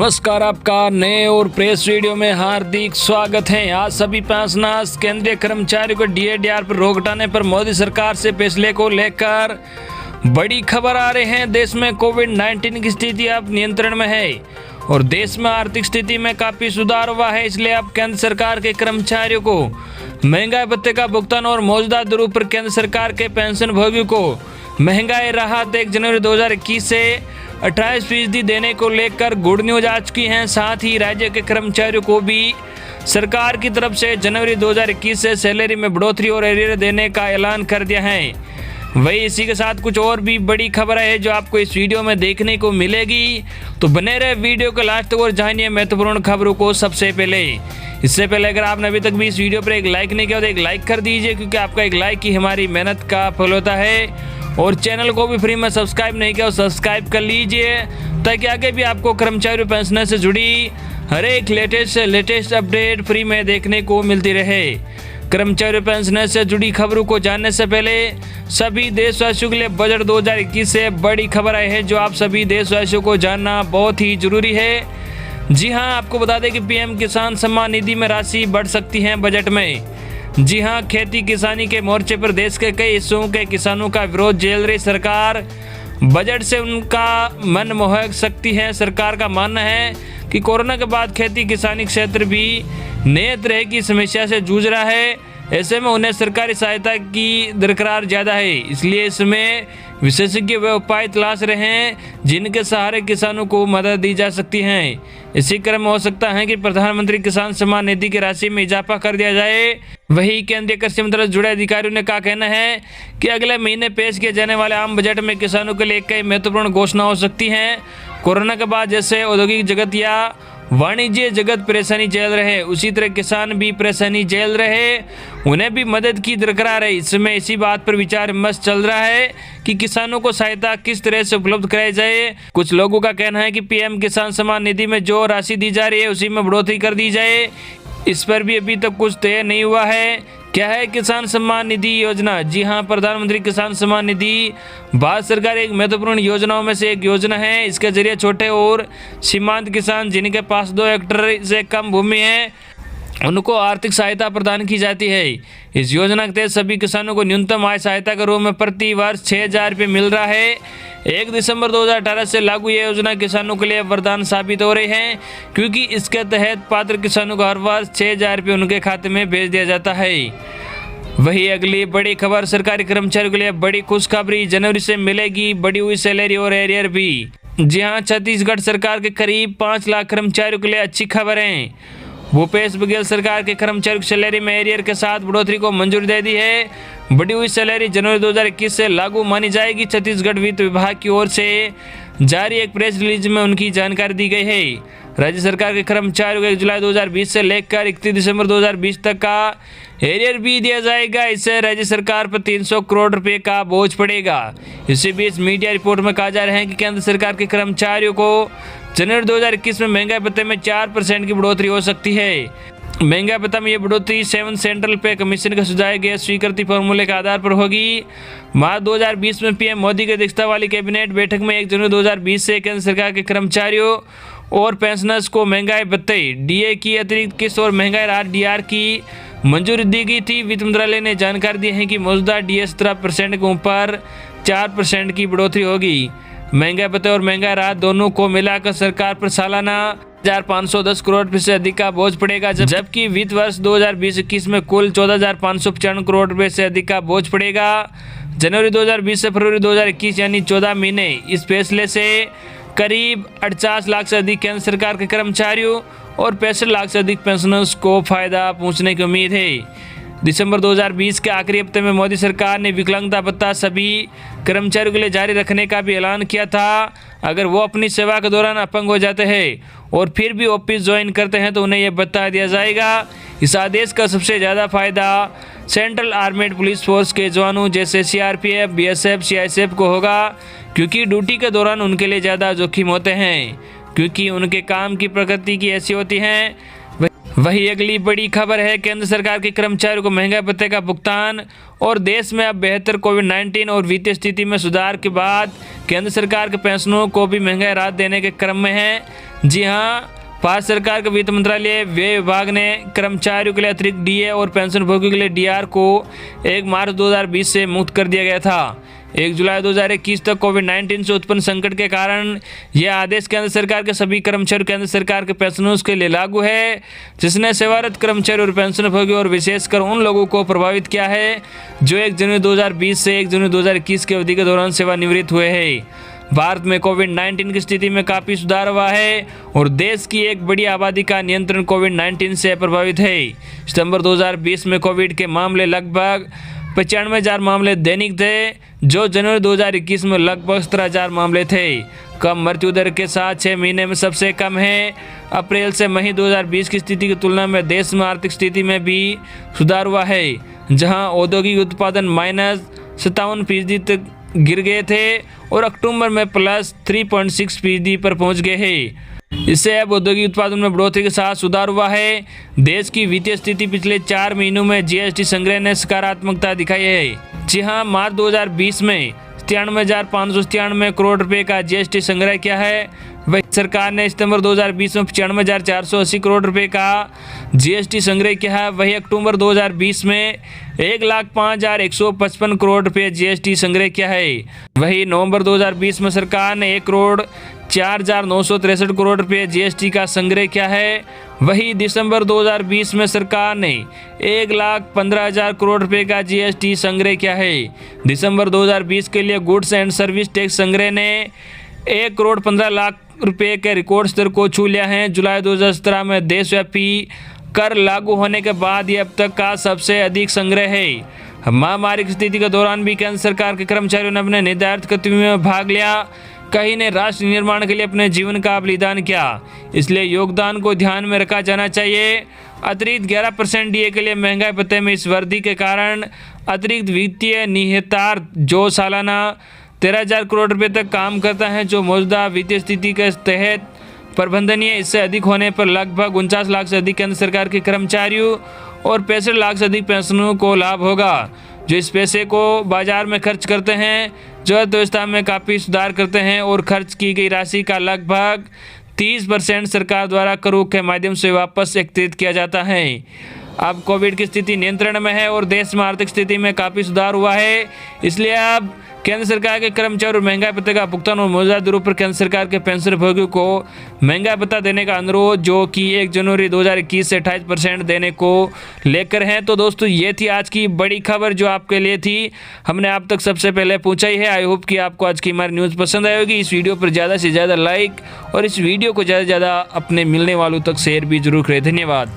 नमस्कार, आपका नए और प्रेस वीडियो में हार्दिक स्वागत है। आज सभी पेंशनर्स केंद्रीय कर्मचारियों को डीए/डीआर पर रोक हटाने पर मोदी सरकार से फैसले को लेकर बड़ी खबर आ रही है। देश में कोविड-19 की स्थिति अब नियंत्रण में है और देश में आर्थिक स्थिति में काफी सुधार हुआ है। इसलिए अब केंद्र सरकार के कर्मचारियों को महंगाई भत्ते का भुगतान और मौजूदा दरों पर केंद्र सरकार के पेंशन भोगियों को महंगाई राहत 1 जनवरी 2021 से 28% देने को लेकर गुड न्यूज आ चुकी हैं। साथ ही राज्य के कर्मचारियों को भी सरकार की तरफ से जनवरी 2021 से सैलरी में बढ़ोतरी और एरियर देने का ऐलान कर दिया है। वही इसी के साथ कुछ और भी बड़ी खबर है जो आपको इस वीडियो में देखने को मिलेगी, तो बने रहे वीडियो को लास्ट तक और जानिए महत्वपूर्ण खबरों को सबसे पहले। इससे पहले अगर आपने अभी तक भी इस वीडियो पर एक लाइक नहीं किया तो एक लाइक कर दीजिए, क्योंकि आपका एक लाइक ही हमारी मेहनत का फल होता है। और चैनल को भी फ्री में सब्सक्राइब नहीं किया और सब्सक्राइब कर लीजिए, ताकि आगे भी आपको कर्मचारी पेंशन से जुड़ी हर एक लेटेस्ट अपडेट फ्री में देखने को मिलती रहे। कर्मचारी पेंशन से जुड़ी खबरों को जानने से पहले सभी देशवासियों के लिए बजट 2021 से बड़ी खबर आई है, जो आप सभी देशवासियों को जानना बहुत ही जरूरी है। जी हां, आपको बता दें कि पीएम किसान सम्मान निधि में राशि बढ़ सकती है बजट में। जी हां, खेती किसानी के मोर्चे पर देश के कई हिस्सों के किसानों का विरोध झेल रही सरकार बजट से उनका मन मोह सकती है। सरकार का मानना है कि कोरोना के बाद खेती किसानी क्षेत्र भी नए तरह की समस्या से जूझ रहा है। ऐसे में उन्हें सरकारी सहायता की दरकार ज़्यादा है, इसलिए इसमें विशेषज्ञ वे उपाय तलाश रहे हैं जिनके सहारे किसानों को मदद दी जा सकती है। इसी क्रम में हो सकता है कि प्रधानमंत्री किसान सम्मान निधि की राशि में इजाफा कर दिया जाए। वही केंद्रीय कृषि मंत्रालय से जुड़े अधिकारियों ने का कहना है कि अगले महीने पेश किए जाने वाले आम बजट में किसानों के लिए कई महत्वपूर्ण घोषणा हो सकती हैं। कोरोना के बाद जैसे औद्योगिक जगत या वाणिज्य जगत परेशानी झेल रहे, उसी तरह किसान भी परेशानी झेल रहे, उन्हें भी मदद की दरकार है। इसमें इसी बात पर विचार विमर्श चल रहा है कि किसानों को सहायता किस तरह से उपलब्ध कराई जाए। कुछ लोगों का कहना है कि पीएम किसान सम्मान निधि में जो राशि दी जा रही है उसी में बढ़ोतरी कर दी जाए। इस पर भी अभी तक कुछ तय नहीं हुआ है। क्या है किसान सम्मान निधि योजना? जी हां, प्रधानमंत्री किसान सम्मान निधि भारत सरकार एक महत्वपूर्ण योजनाओं में से एक योजना है। इसके जरिए छोटे और सीमांत किसान जिनके पास 2 हेक्टेयर से कम भूमि है उनको आर्थिक सहायता प्रदान की जाती है। इस योजना के तहत सभी किसानों को न्यूनतम आय सहायता के रूप में प्रति वर्ष 6,000 रुपये मिल रहा है। 1 दिसंबर 2018 से लागू ये योजना किसानों के लिए वरदान साबित हो रही है, क्योंकि इसके तहत पात्र किसानों को हर वर्ष 6,000 रुपये उनके खाते में भेज दिया जाता है। वही अगली बड़ी खबर, सरकारी कर्मचारियों के लिए बड़ी खुशखबरी, जनवरी से मिलेगी बढ़ी हुई सैलरी और एरियर भी। जी हाँ, छत्तीसगढ़ सरकार के करीब 5 लाख कर्मचारियों के लिए अच्छी खबर है। भूपेश बघेल सरकार के कर्मचारियों की सैलरी में एरियर के साथ बढ़ोतरी को मंजूरी दे दी है। बढ़ी हुई सैलरी जनवरी 2021 से लागू मानी जाएगी। छत्तीसगढ़ वित्त विभाग की ओर से जारी एक प्रेस रिलीज में उनकी जानकारी दी गई है। राज्य सरकार के कर्मचारियों को 1 जुलाई 2020 से लेकर 31 दिसंबर 2020 तक का एरियर भी दिया जाएगा। इससे राज्य सरकार पर 300 करोड़ रुपए का बोझ पड़ेगा। इसी बीच मीडिया रिपोर्ट में कहा जा रहा है कि केंद्र सरकार के कर्मचारियों को जनवरी 2021 में महंगाई भत्ते में 4% की बढ़ोतरी हो सकती है। महंगाई भत्ता में ये बढ़ोतरी 7 सेंट्रल पे कमीशन के सुझाए गए स्वीकृति फॉर्मूले के आधार पर होगी। मार्च 2020 में पीएम मोदी की अध्यक्षता वाली कैबिनेट बैठक में 1 जनवरी 2020 से केंद्र सरकार के कर्मचारियों और पेंशनर्स को महंगाई भत्ते, डीए की अतिरिक्त किस्त और महंगाई राहत डीआर की मंजूरी दी गई थी। वित्त मंत्रालय ने जानकारी दी है कि मौजूदा डीए 17% के ऊपर 4% की बढ़ोतरी होगी। महंगाई भत्ते और महंगाई राहत दोनों को मिलाकर सरकार पर सालाना 1,510 करोड़ रुपए से अधिक का बोझ पड़ेगा, जबकि वित्त वर्ष 2020-21 में कुल 14,595 करोड़ रुपए से अधिक का बोझ पड़ेगा। जनवरी 2020 से फरवरी 2021 यानी 14 महीने इस फैसले से करीब 48 लाख से अधिक केंद्र सरकार के कर्मचारियों और 65 लाख से अधिक पेंशनर्स को फायदा पहुंचने की उम्मीद है। दिसंबर 2020 के आखिरी हफ्ते में मोदी सरकार ने विकलांगता भत्ता सभी कर्मचारियों के लिए जारी रखने का भी ऐलान किया था। अगर वो अपनी सेवा के दौरान अपंग हो जाते हैं और फिर भी ऑफिस ज्वाइन करते हैं तो उन्हें यह भत्ता दिया जाएगा। इस आदेश का सबसे ज़्यादा फायदा सेंट्रल आर्मेड पुलिस फोर्स के जवानों जैसे सीआरपीएफ, बीएसएफ, सीआईएसएफ को होगा, क्योंकि ड्यूटी के दौरान उनके लिए ज़्यादा जोखिम होते हैं, क्योंकि उनके काम की प्रकृति की ऐसी होती है। वही अगली बड़ी खबर है, केंद्र सरकार के कर्मचारियों को महंगाई भत्ते का भुगतान। और देश में अब बेहतर कोविड-19 और वित्तीय स्थिति में सुधार के बाद केंद्र सरकार के पेंशनों को भी महंगाई राहत देने के क्रम में है। जी हां, भारत सरकार के वित्त मंत्रालय व्यय विभाग ने कर्मचारियों के लिए अतिरिक्त डीए और पेंशन भोगियों के लिए डीआर को 1 मार्च 2020 से मुक्त कर दिया गया था। 1 जुलाई 2021 तक कोविड-19 से उत्पन्न संकट के कारण यह आदेश केंद्र सरकार के सभी कर्मचारियों केंद्र सरकार के पेंशनों के लिए लागू है, जिसने सेवारत कर्मचारी और पेंशन भोगियों और विशेषकर उन लोगों को प्रभावित किया है जो 1 जनवरी 2020 से 1 जनवरी 2021 की अवधि के दौरान सेवानिवृत्त हुए हैं। भारत में कोविड-19 की स्थिति में काफ़ी सुधार हुआ है और देश की एक बड़ी आबादी का नियंत्रण कोविड-19 से प्रभावित है। सितंबर 2020 में कोविड के मामले लगभग 95,000 मामले दैनिक थे, जो जनवरी 2021 में लगभग 17,000 मामले थे। कम मृत्यु दर के साथ 6 महीने में सबसे कम है। अप्रैल से मई 2020 की स्थिति की तुलना में देश में आर्थिक स्थिति में भी सुधार हुआ है, जहां औद्योगिक उत्पादन -57% तक गिर गए थे और अक्टूबर में +3.6% पर पहुंच गए हैं। इससे अब औद्योगिक उत्पादन में बढ़ोतरी के साथ सुधार हुआ है। देश की वित्तीय स्थिति पिछले 4 महीनों में जीएसटी संग्रह ने सकारात्मकता दिखाई है। जी हां, मार्च 2020 में 93,597 करोड़ रुपए का जीएसटी संग्रह किया है। वही सरकार ने सितंबर 2020 में 95,480 करोड़ रुपए का जीएसटी संग्रह किया है। वही अक्टूबर 2020 में 1,05,155 करोड़ रुपए जीएसटी संग्रह किया है। वही नवंबर 2020 में सरकार ने 1,04,963 करोड़ रुपए जीएसटी का संग्रह किया है। वही दिसंबर 2020 में सरकार ने 1,15,000 करोड़ रुपए का जीएसटी संग्रह किया है। दिसंबर 2020 के लिए गुड्स एंड सर्विस टैक्स संग्रह ने 1,15,00,000 रुपए के रिकॉर्ड स्तर को छू लिया है। जुलाई 2017 में देशव्यापी कर लागू होने के बाद ये अब तक का सबसे अधिक संग्रह है। महामारी की स्थिति के दौरान भी केंद्र सरकार के कर्मचारियों ने अपने निर्धारित गतिविधियों में भाग लिया। कई ने राष्ट्र निर्माण के लिए अपने जीवन का बलिदान किया, इसलिए योगदान को ध्यान में रखा जाना चाहिए। अतिरिक्त 11% डीए के लिए महंगाई भत्ते में इस वृद्धि के कारण अतिरिक्त वित्तीय निहितार्थ जो सालाना 13,000 करोड़ रुपए तक काम करता है, जो मौजूदा वित्तीय स्थिति के तहत प्रबंधनीय, इससे अधिक होने पर लगभग 49 लाख से अधिक केंद्र सरकार के कर्मचारियों और 65 लाख से अधिक पेंशनरों को लाभ होगा, जो इस पैसे को बाजार में खर्च करते हैं, जो अर्थव्यवस्था में काफ़ी सुधार करते हैं और खर्च की गई राशि का लगभग 30% सरकार द्वारा करों के माध्यम से वापस एकत्रित किया जाता है। अब कोविड की स्थिति नियंत्रण में है और देश में आर्थिक स्थिति में काफ़ी सुधार हुआ है, इसलिए अब केंद्र सरकार के कर्मचारी और महंगाई भत्ते का भुगतान और मौजूदा दरों पर केंद्र सरकार के पेंशन भोगियों को महंगाई भत्ता देने का अनुरोध, जो कि 1 जनवरी 2021 से 28% देने को लेकर हैं। तो दोस्तों, ये थी आज की बड़ी खबर जो आपके लिए थी, हमने आप तक सबसे पहले पहुंचाई है। आई होप कि आपको आज की हमारी न्यूज़ पसंद आई होगी। इस वीडियो पर ज़्यादा से ज़्यादा लाइक और इस वीडियो को ज़्यादा से ज़्यादा अपने मिलने वालों तक शेयर भी जरूर करें। धन्यवाद।